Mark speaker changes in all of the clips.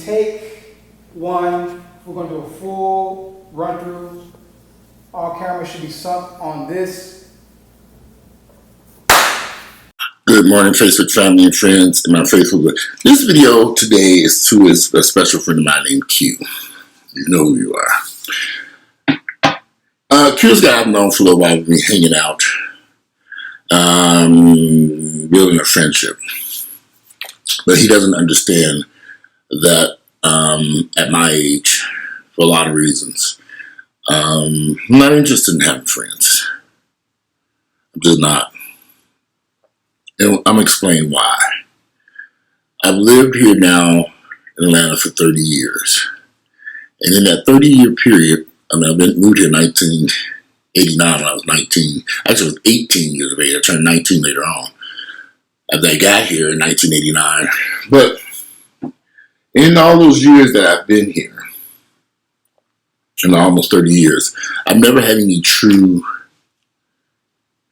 Speaker 1: take one, we're going to do a full run through. All cameras should be sunk on this.
Speaker 2: Good morning, Facebook family and friends, and my faithful. This video today is to a special friend of mine named Q. You know who you are. Q's guy I've known for a little while. We've been hanging out, building a friendship. But he doesn't understand that at my age, for a lot of reasons, I'm not interested in having friends. I'm just not. And I'm explaining why. I've lived here now in Atlanta for 30 years. And in that 30-year period, I've moved here in 1989 when I was 19. Actually, I was 18 years of age. I turned 19 later on. After I got here in 1989. But in all those years that I've been here, in almost 30 years, I've never had any true,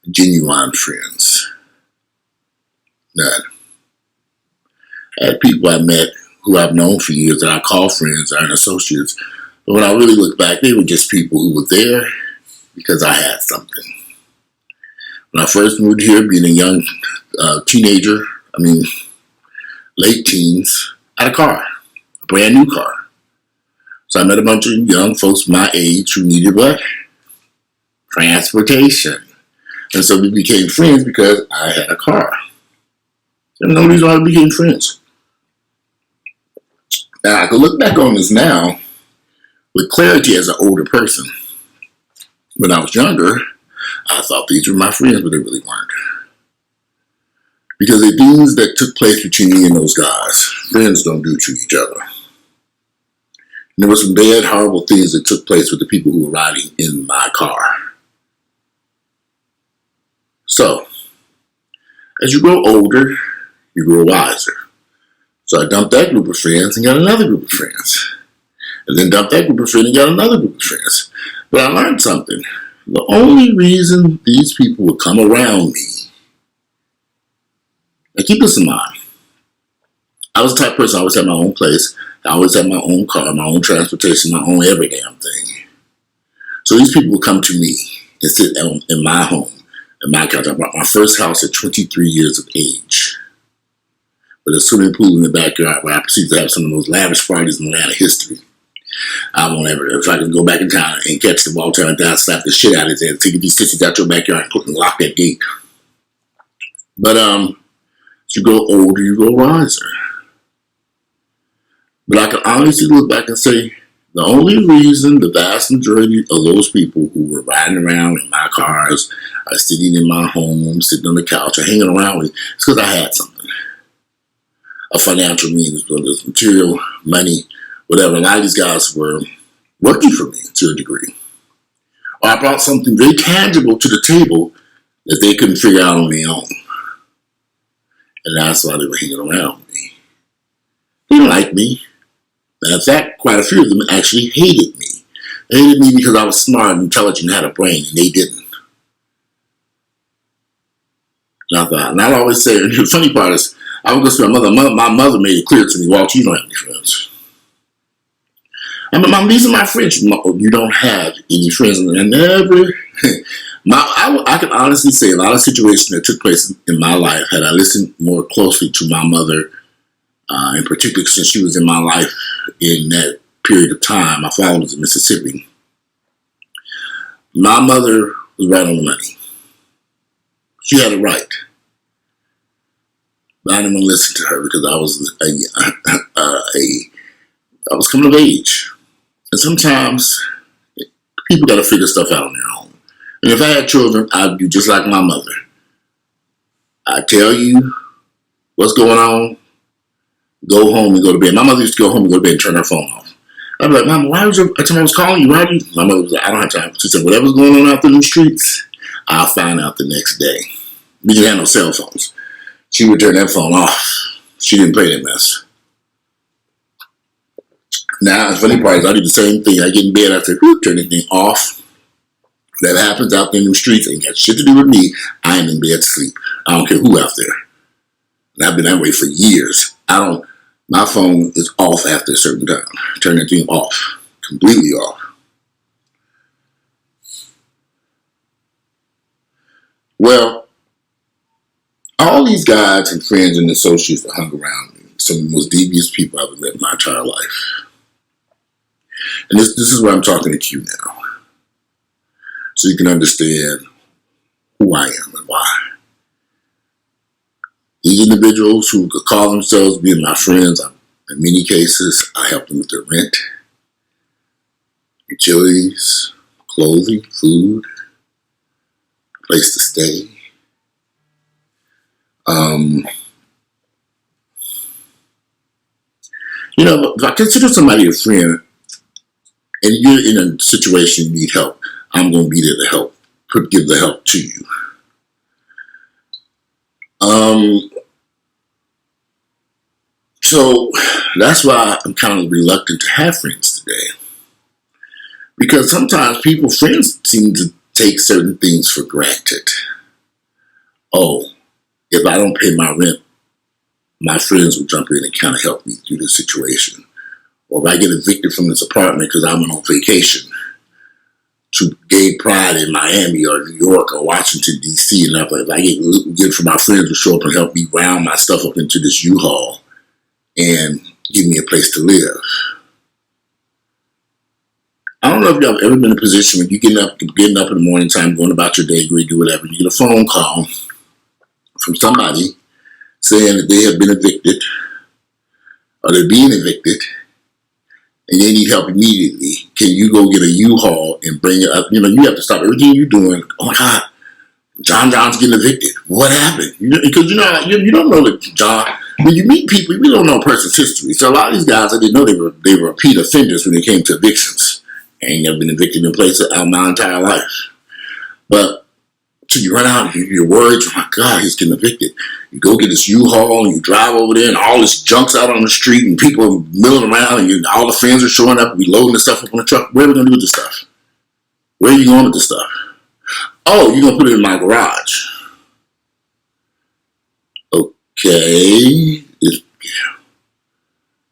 Speaker 2: genuine friends. None. I had people I met who I've known for years that I call friends and associates. But when I really look back, they were just people who were there because I had something. When I first moved here, being a young teenager, late teens, I had a car, a brand new car. So I met a bunch of young folks my age who needed what? Transportation. And so we became friends because I had a car. There's no reason why we became friends. Now, I can look back on this now with clarity as an older person. When I was younger, I thought these were my friends, but they really weren't. Because the things that took place between me and those guys, friends don't do to each other. And there were some bad, horrible things that took place with the people who were riding in my car. So, as you grow older, you grow wiser. So I dumped that group of friends and got another group of friends. And then dumped that group of friends and got another group of friends. But I learned something. The only reason these people would come around me, now keep this in mind, I was the type of person, I always had my own place, I always had my own car, my own transportation, my own every damn thing. So these people would come to me and sit in my home, in my couch. I bought my first house at 23 years of age, with a swimming pool in the backyard where I proceeded to have some of the most lavish parties in Atlanta history. I won't ever, if I can go back in time and catch the ball, turn down, slap the shit out of his head, take these sissies out your backyard and lock that gate. But as you grow older, you grow wiser. But I can honestly look back and say, the only reason the vast majority of those people who were riding around in my cars, or sitting in my home, sitting on the couch, or hanging around with me, it's because I had something. A financial means, whether it's material, money, whatever. A lot of these guys were working for me to a degree. Or I brought something very tangible to the table that they couldn't figure out on their own. And that's why they were hanging around with me. They didn't like me. And in fact, quite a few of them actually hated me. They hated me because I was smart and intelligent and had a brain, and they didn't. And I'd always say, and the funny part is, I would go to my mother made it clear to me, Walt, you don't have any friends. Mom, these are my friends. You don't have any friends. And I never, I can honestly say a lot of situations that took place in my life, had I listened more closely to my mother, in particular since she was in my life in that period of time. My father was in Mississippi. My mother was right on the money. She had it right. But I didn't want to listen to her because I was coming of age. And sometimes people got to figure stuff out on their own. And if I had children, I'd do just like my mother. I'd tell you what's going on, go home and go to bed. My mother used to go home and go to bed and turn her phone off. I'd be like, Mama, why was your time I was calling you? Why do you? My mother was like, I don't have time. She said, whatever's going on out there in the streets, I'll find out the next day. We didn't have no cell phones. She would turn that phone off. She didn't play that mess. Now, the funny part is I do the same thing. I get in bed, I say, turn anything off. Whatever happens out there in the streets ain't got shit to do with me. I am in bed to sleep. I don't care who out there. And I've been that way for years. My phone is off after a certain time. Turn that thing off, completely off. Well, all these guys and friends and associates that hung around me, some of the most devious people I've ever met in my entire life. And this is where I'm talking to you now, so you can understand who I am and why. These individuals who could call themselves being my friends, in many cases, I help them with their rent, utilities, clothing, food, place to stay. You know, if I consider somebody a friend and you're in a situation you need help, I'm going to be there to help, give the help to you. So that's why I'm kind of reluctant to have friends today. Because sometimes friends seem to take certain things for granted. Oh, if I don't pay my rent, my friends will jump in and kind of help me through the situation. Or if I get evicted from this apartment because I went on vacation to Gay Pride in Miami or New York or Washington, D.C. and if I get for my friends to show up and help me round my stuff up into this U-Haul and give me a place to live. I don't know if y'all have ever been in a position when you're getting up in the morning time, going about your day, do whatever, you get a phone call from somebody saying that they have been evicted or they're being evicted and they need help immediately. Can you go get a U-Haul and bring it up? You know, you have to stop everything you're doing. Oh my God, John's getting evicted. What happened? Because you don't know that John. When you meet people, we don't know a person's history. So a lot of these guys, I didn't know they were repeat offenders when it came to evictions. I ain't never been evicted in a place my entire life. But so you run out and you're worried, oh my God, he's getting evicted. You go get this U-Haul and you drive over there and all this junk's out on the street and people are milling around and all the fans are showing up and we loading the stuff up on the truck. What are we going to do with this stuff? Where are you going with this stuff? Oh, you're going to put it in my garage. Okay.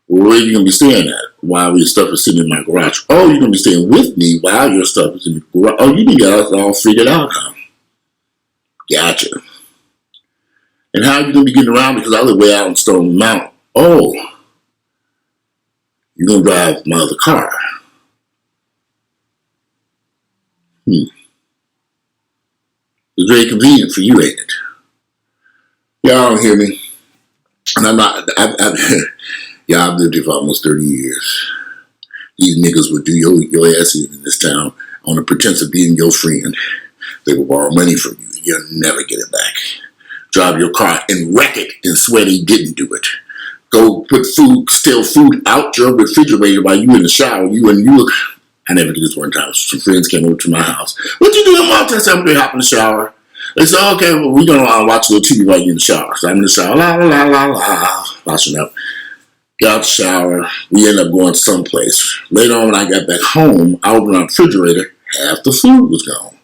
Speaker 2: Where are you going to be staying at while your stuff is sitting in my garage? Oh, you're going to be staying with me while your stuff is in the garage. Oh, you got it all figured out, huh? Gotcha. And how are you going to be getting around because I live way out in Stone Mountain? Oh, you're going to drive my other car. It's very convenient for you, ain't it? Y'all don't hear me. And I'm not, I've lived here for almost 30 years. These niggas would do your ass in this town on the pretense of being your friend. They will borrow money from you. You'll never get it back. Drive your car and wreck it and swear they didn't do it. Go steal food out your refrigerator while you in the shower. I never did this one time. Some friends came over to my house. What you doing, Mom? I said, I'm going to hop in the shower. They said, okay, well, we're going to watch a little TV while you're in the shower. So I'm in the shower, washing up. Got out the shower. We ended up going someplace. Later on, when I got back home, I opened up the refrigerator. Half the food was gone.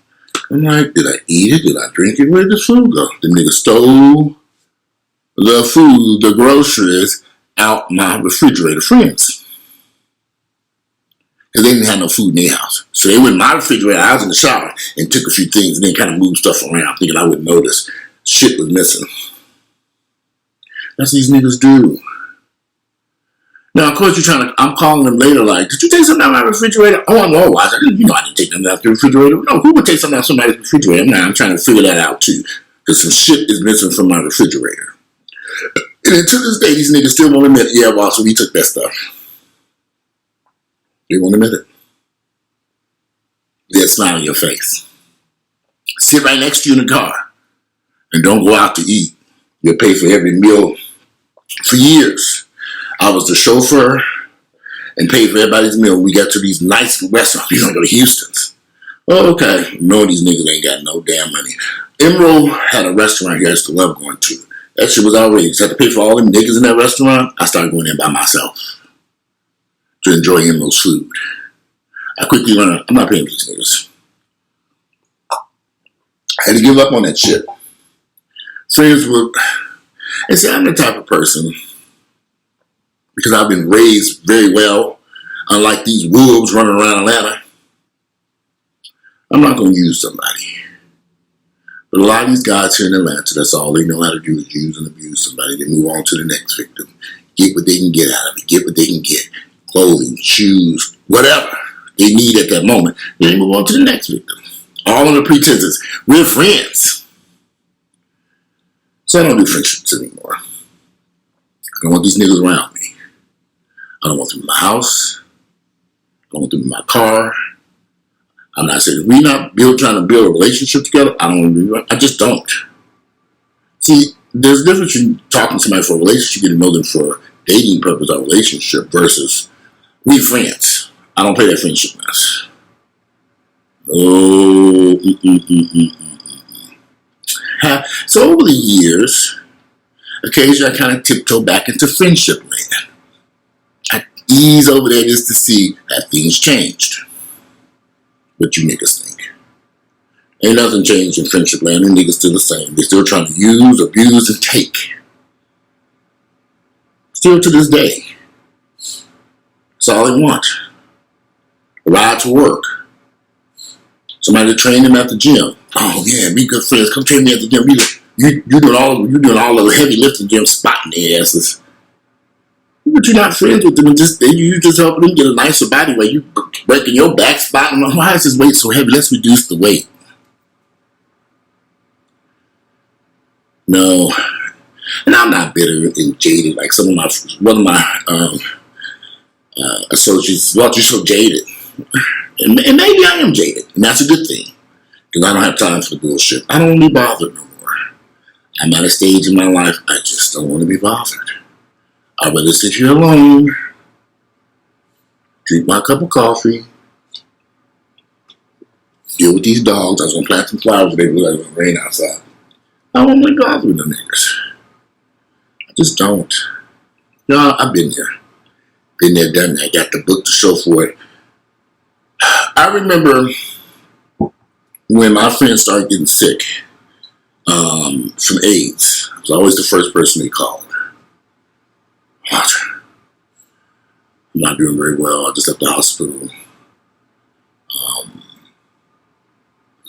Speaker 2: I'm like, did I eat it? Did I drink it? Where did the food go? The nigga stole the food, the groceries, out my refrigerator, friends. Because they didn't have no food in their house. So they went in my refrigerator, I was in the shower, and took a few things and then kind of moved stuff around, thinking I wouldn't notice. Shit was missing. That's what these niggas do. Now, of course, I'm calling them later like, did you take something out of my refrigerator? Oh, no, I didn't take something out of the refrigerator. No, who would take something out of somebody's refrigerator? I'm trying to figure that out, too. Because some shit is missing from my refrigerator. And then to this day, these niggas still won't admit, yeah, boss, we took that stuff. They won't admit it. They'll smile on your face. Sit right next to you in the car. And don't go out to eat. You'll pay for every meal for years. I was the chauffeur and paid for everybody's meal. We got to these nice restaurants. We don't go to Houston's. Oh, okay. No, these niggas ain't got no damn money. Emerald had a restaurant here I used to love going to. That shit was outrageous. I had to pay for all them niggas in that restaurant. I started going in by myself to enjoy Emerald's food. I quickly learned, I'm not paying for these niggas. I had to give up on that shit. Friends would, and see, I'm the type of person, because I've been raised very well, unlike these wolves running around Atlanta. I'm not going to use somebody. But a lot of these guys here in Atlanta, that's all they know how to do is use and abuse somebody. They move on to the next victim. Get what they can get out of it. Get what they can get. Clothing, shoes, whatever they need at that moment. Then they move on to the next victim. All under pretenses. We're friends. So I don't do friendships anymore. I don't want these niggas around me. I don't want them in my house. I don't want them in my car. I'm not saying we're not trying to build a relationship together. I just don't. See, there's a difference in talking to somebody for a relationship, you get to know them for dating purpose or relationship versus we friends. I don't play that friendship mess. Oh, So over the years, occasionally I kind of tiptoe back into friendship land. I ease over there just to see have things changed. What you niggas think. Ain't nothing changed in friendship land. Them niggas still the same. They still trying to use, abuse, and take. Still to this day. That's all they want. A ride to work. Somebody to train them at the gym. Oh yeah, be good friends. Come train me at the gym. You doing all the heavy lifting, gym, spotting their asses. But you're not friends with them, and you just helping them get a nicer body weight. You breaking your back, spotting them. Why is this weight so heavy? Let's reduce the weight. No, and I'm not bitter and jaded like one of my associates. Well, you're so jaded, and maybe I am jaded, and that's a good thing because I don't have time for the bullshit. I don't want to be bothered no more. I'm at a stage in my life I just don't want to be bothered. I'd rather sit here alone, drink my cup of coffee, deal with these dogs. I was going to plant some flowers today, but it was going to rain outside. I don't want to bother with them niggas. I just don't. You know, I've been there. Been there, done that. I got the book to show for it. I remember when my friends started getting sick from AIDS. I was always the first person they called. What? I'm not doing very well. I just left the hospital.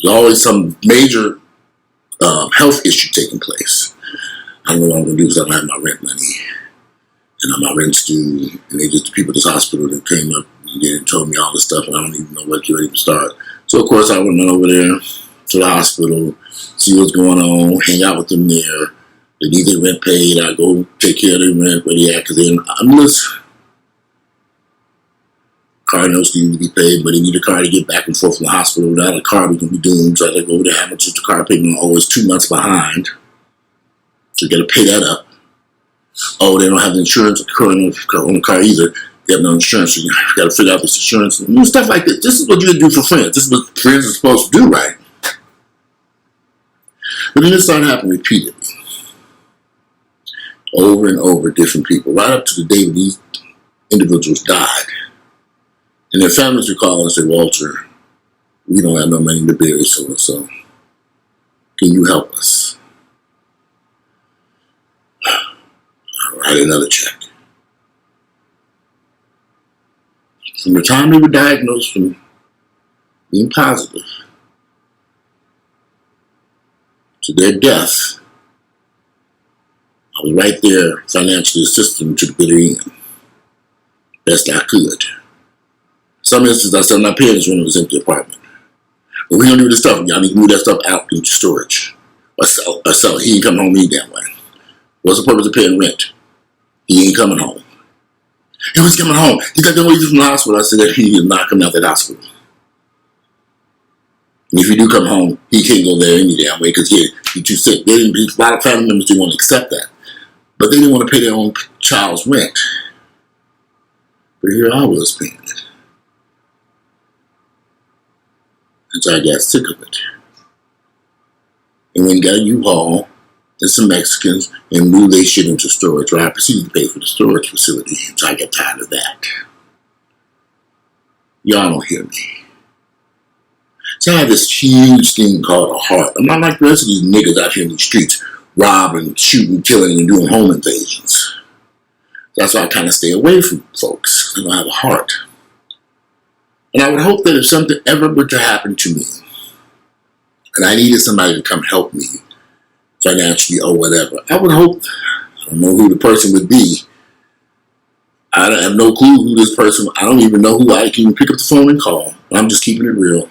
Speaker 2: There's always some major health issue taking place. I don't know what I'm going to do because I don't have my rent money. And my rent's due. And the people at this hospital that came up and told me all this stuff, and I don't even know where to get ready to start. So, of course, I went over there to the hospital, see what's going on, hang out with them there. They need their rent paid. I go take care of their rent where they at, because I'm just, car notes need to be paid, but they need a car to get back and forth from the hospital. Without a car, we can be doomed. So I go over there, how much is the car payment? Always 2 months behind. So you got to pay that up. Oh, they don't have the insurance on the car either. They have no insurance, so you got to figure out this insurance and stuff like this. This is what you do for friends. This is what friends are supposed to do, right? But then it started happening repeatedly. Over and over, different people, right up to the day when these individuals died. And their families would call and say, Walter, we don't have no money to bury so-and-so. Can you help us? I'll write another check. From the time they were diagnosed from being positive to their death, I was right there financially assisting them to the bitter end. Best I could. Some instances I said, I'm not paying this rent in this empty apartment. But we don't do this stuff. Y'all need to move that stuff out into storage. Or sell it. He ain't coming home any damn way. What's the purpose of paying rent? He ain't coming home. He was coming home. He got done with you from the hospital. I said that he is not coming out that hospital. And if you do come home, he can't go there any damn way because he's too sick. A lot of family members didn't want to accept that. But they didn't want to pay their own child's rent. But here I was paying it. Until I got sick of it. And then got a U-Haul and some Mexicans and moved their shit into storage, where I proceeded to pay for the storage facility until I got tired of that. Y'all don't hear me. So I have this huge thing called a heart. I'm not like the rest of these niggas out here in the streets robbing, shooting, killing, and doing home invasions. That's why I kind of stay away from folks. They don't have a heart. And I would hope that if something ever were to happen to me, and I needed somebody to come help me financially or whatever, I would hope, I don't know who the person would be. I have no clue who this person, I don't even know who I can even pick up the phone and call. I'm just keeping it real.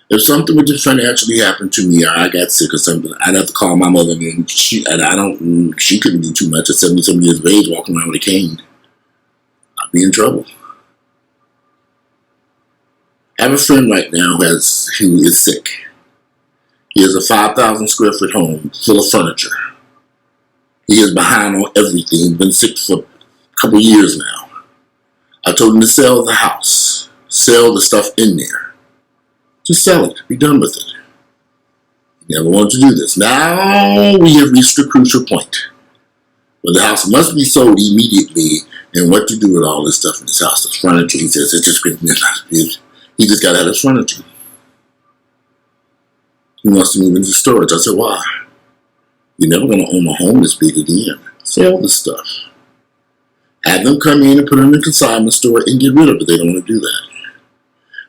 Speaker 2: If something would just financially happen to me, or I got sick or something, I'd have to call my mother, and she couldn't do too much at 77 years of age walking around with a cane. I'd be in trouble. I have a friend right now who is sick. He has a 5,000 square foot home full of furniture. He is behind on everything. He's been sick for a couple of years now. I told him to sell the house, sell the stuff in there. Just sell it. Be done with it. He never wanted to do this. Now we have reached a crucial point where the house must be sold immediately. And what to do with all this stuff in this house? The furniture, he says, it's just he just got out of furniture. He wants to move into storage. I said, why? You're never going to own a home this big again. Sell the stuff. Have them come in and put it in the consignment store and get rid of it. They don't want to do that.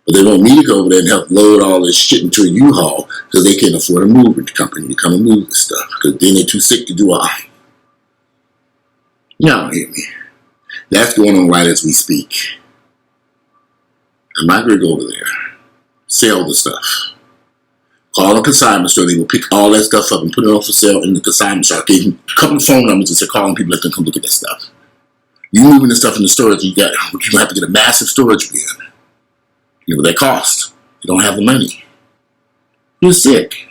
Speaker 2: But they want me to go over there and help load all this shit into a U-Haul because they can't afford a moving company to come and move this stuff because then they're too sick to do all. Y'all don't hear me. That's going on right as we speak. I might go over there. Sell the stuff. Call a consignment store. They will pick all that stuff up and put it on for sale in the consignment store. Gave them a couple of phone numbers and said, calling people, let them come look at that stuff. You moving the stuff in the storage, you're going to have to get a massive storage bin. You know what that costs. You don't have the money. You're sick.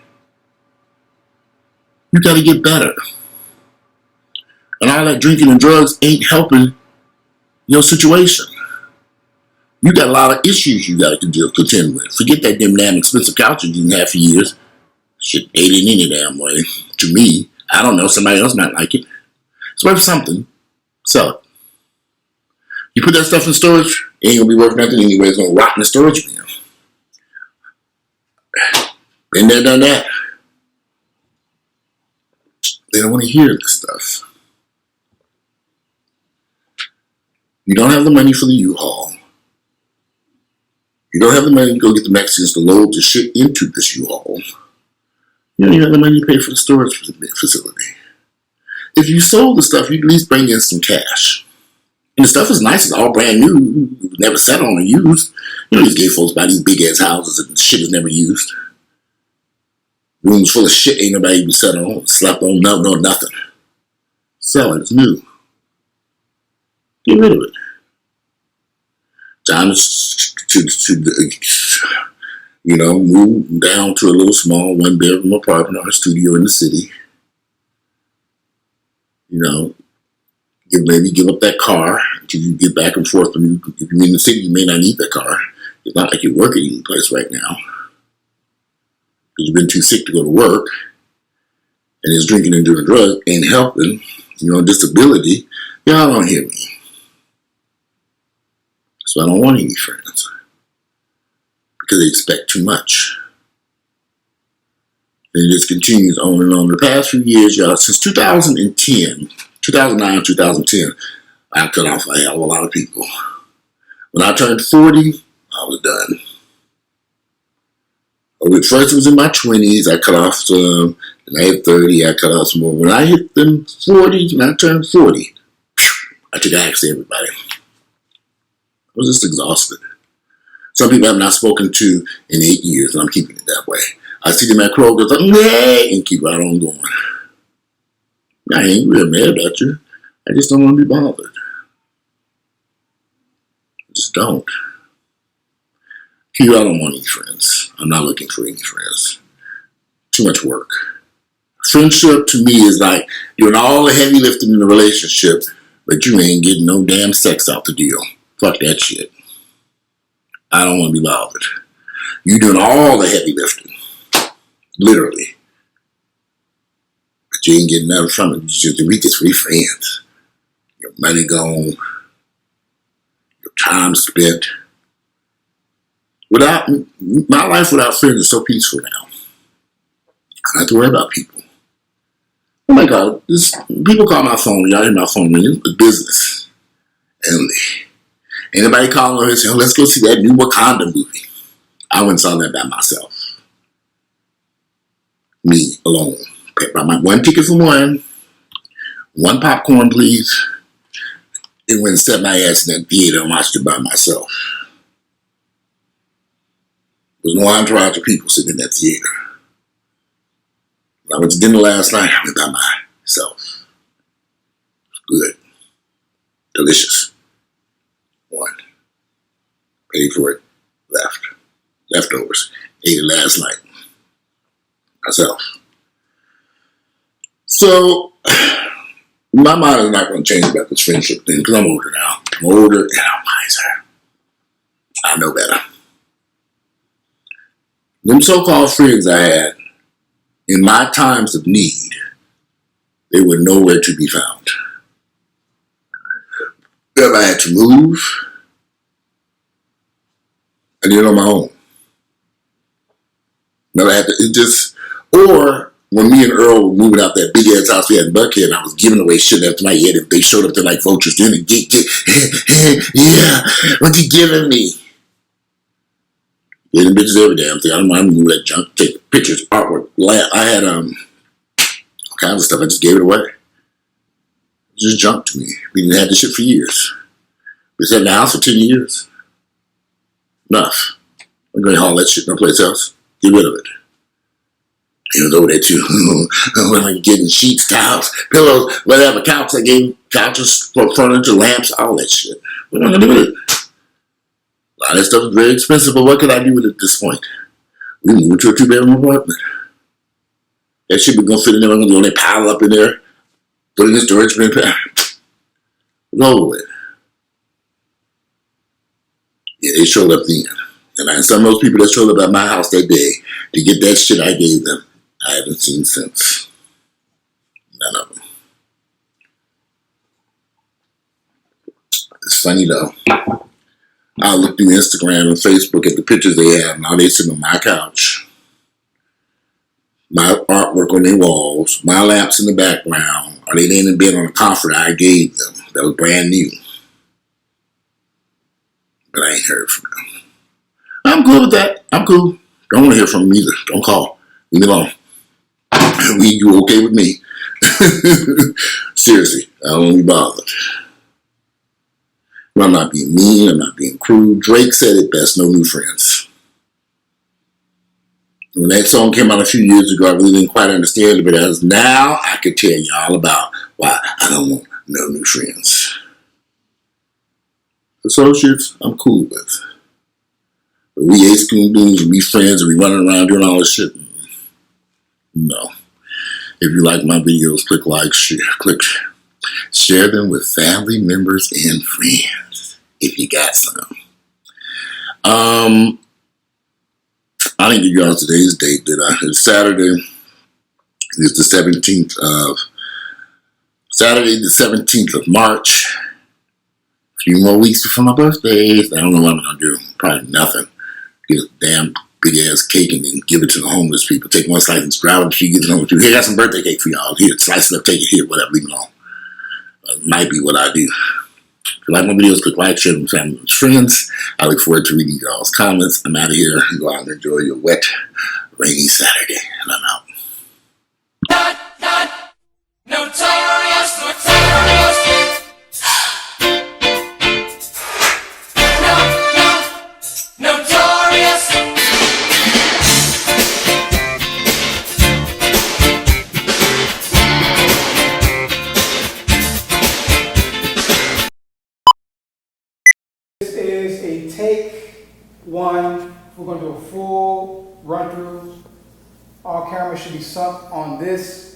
Speaker 2: You got to get better. And all that drinking and drugs ain't helping your situation. You got a lot of issues you got to contend with. Forget that damn expensive couch you didn't have for years. Shit ain't in any damn way. To me, I don't know. Somebody else might like it. It's worth something. Sell it. You put that stuff in storage, it ain't gonna be worth nothing anyway. It's gonna rot in the storage bin. Been there, done that. They don't want to hear this stuff. You don't have the money for the U-Haul. You don't have the money to go get the Mexicans to load the shit into this U-Haul. You don't even have the money to pay for the storage facility. If you sold the stuff, you'd at least bring in some cash. And the stuff is nice. It's all brand new. Never sat on or used. You know, these gay folks buy these big-ass houses and shit is never used. Rooms full of shit ain't nobody even sat on, slept on, no, nothing. Sell it. It's new. Get rid of it. Time to move down to a little small one-bedroom apartment or a studio in the city. Maybe give up that car until you get back and forth. If you're in the city, you may not need that car. It's not like you're working any place right now. Because you've been too sick to go to work. And it's drinking and doing drugs ain't helping. Disability. Y'all don't hear me. So I don't want any friends. Because they expect too much. And it just continues on and on. The past few years, y'all, since 2010, 2009, 2010, I cut off a hell of a lot of people. When I turned 40, I was done. First it was in my 20s, I cut off some. Then I hit 30, I cut off some more. When I hit them 40s, when I turned 40, I took axe to everybody. I was just exhausted. Some people I have not spoken to in 8 years, and I'm keeping it that way. I see them at Kroger's, and keep right on going. I ain't real mad at you. I just don't want to be bothered. I just don't. Q, I don't want any friends. I'm not looking for any friends. Too much work. Friendship to me is like doing all the heavy lifting in the relationship, but you ain't getting no damn sex out the deal. Fuck that shit. I don't want to be bothered. You doing all the heavy lifting. Literally. But you ain't getting nothing from it. We just free friends. Your money gone. Your time spent. My life without friends is so peaceful now. I don't have to worry about people. Oh my God, people call my phone. Y'all hear my phone ring. It's business. only. Anybody calling her and saying, let's go see that new Wakanda movie. I went and saw that by myself. Me alone. Paid by my one ticket for one popcorn, please. And went and set my ass in that theater and watched it by myself. There was no entourage of people sitting in that theater. When I went to dinner last night, I went by myself. Good. Delicious. One. Paid for it. Left. Leftovers. Ate it last night. Myself. So, my mind is not going to change about this friendship thing because I'm older now. I'm older and I'm wiser. I know better. Them so-called friends I had, in my times of need, they were nowhere to be found. If I had to move, I did it on my own. Never had to, or when me and Earl were moving out that big ass house we had in Buckhead, I was giving away shit after my head. If they showed up there like vultures, then and yeah, what you giving me? Getting bitches every damn thing. I don't mind moving that junk, take pictures, artwork. I had all kinds of stuff. I just gave it away. It was just junk to me. We didn't have this shit for years. We sat in the house for 10 years. Enough. I'm going to haul that shit no place else. Get rid of it. He was over there too. When I'm getting sheets, towels, pillows, whatever, couches. I gave couches, furniture, lamps, all that shit. What am I gonna do with it? A lot of that stuff is very expensive, but what could I do with it at this point? We moved to a 2-bedroom apartment. That shit was gonna fit in there. I'm gonna only pile up in there, put it in the storage bin. Roll with it. Yeah, they showed up then. And some of those people that showed up at my house that day to get that shit I gave them, I haven't seen since. None of them. It's funny though. I look through Instagram and Facebook at the pictures they have. Now they sit on my couch. My artwork on their walls. My lamps in the background. Or they laying in bed on a comforter I gave them. That was brand new. But I ain't heard from them. I'm cool with that. I'm cool. Don't want to hear from them either. Don't call. Leave me alone. You okay with me? Seriously, I don't want to be bothered. I'm not being mean. I'm not being crude. Drake said it best, no new friends. When that song came out a few years ago, I really didn't quite understand it, but as now I could tell you all about why I don't want no new friends. Associates, I'm cool with. But we ain't school dudes and we friends and we running around doing all this shit. No. If you like my videos, click like, share them with family members and friends. If you got some. I didn't give you all today's date, did I? It's Saturday. It's the 17th of Saturday, the 17th of March. A few more weeks before my birthday. I don't know what I'm gonna do. Probably nothing. Get a damn big ass cake and then give it to the homeless people. Take one slice and grab it. Give it to the homeless people. Here, I got some birthday cake for y'all. Here, slice it up, take it here, whatever. Leave it alone. Might be what I do. If you like my videos, click like, share them with family and friends. I look forward to reading y'all's comments. I'm out of here. Go out and enjoy your wet, rainy Saturday. And I'm out. Notorious, notorious. Notorious.
Speaker 1: This is a take one. We're going to do a full run through. All cameras should be sunk on this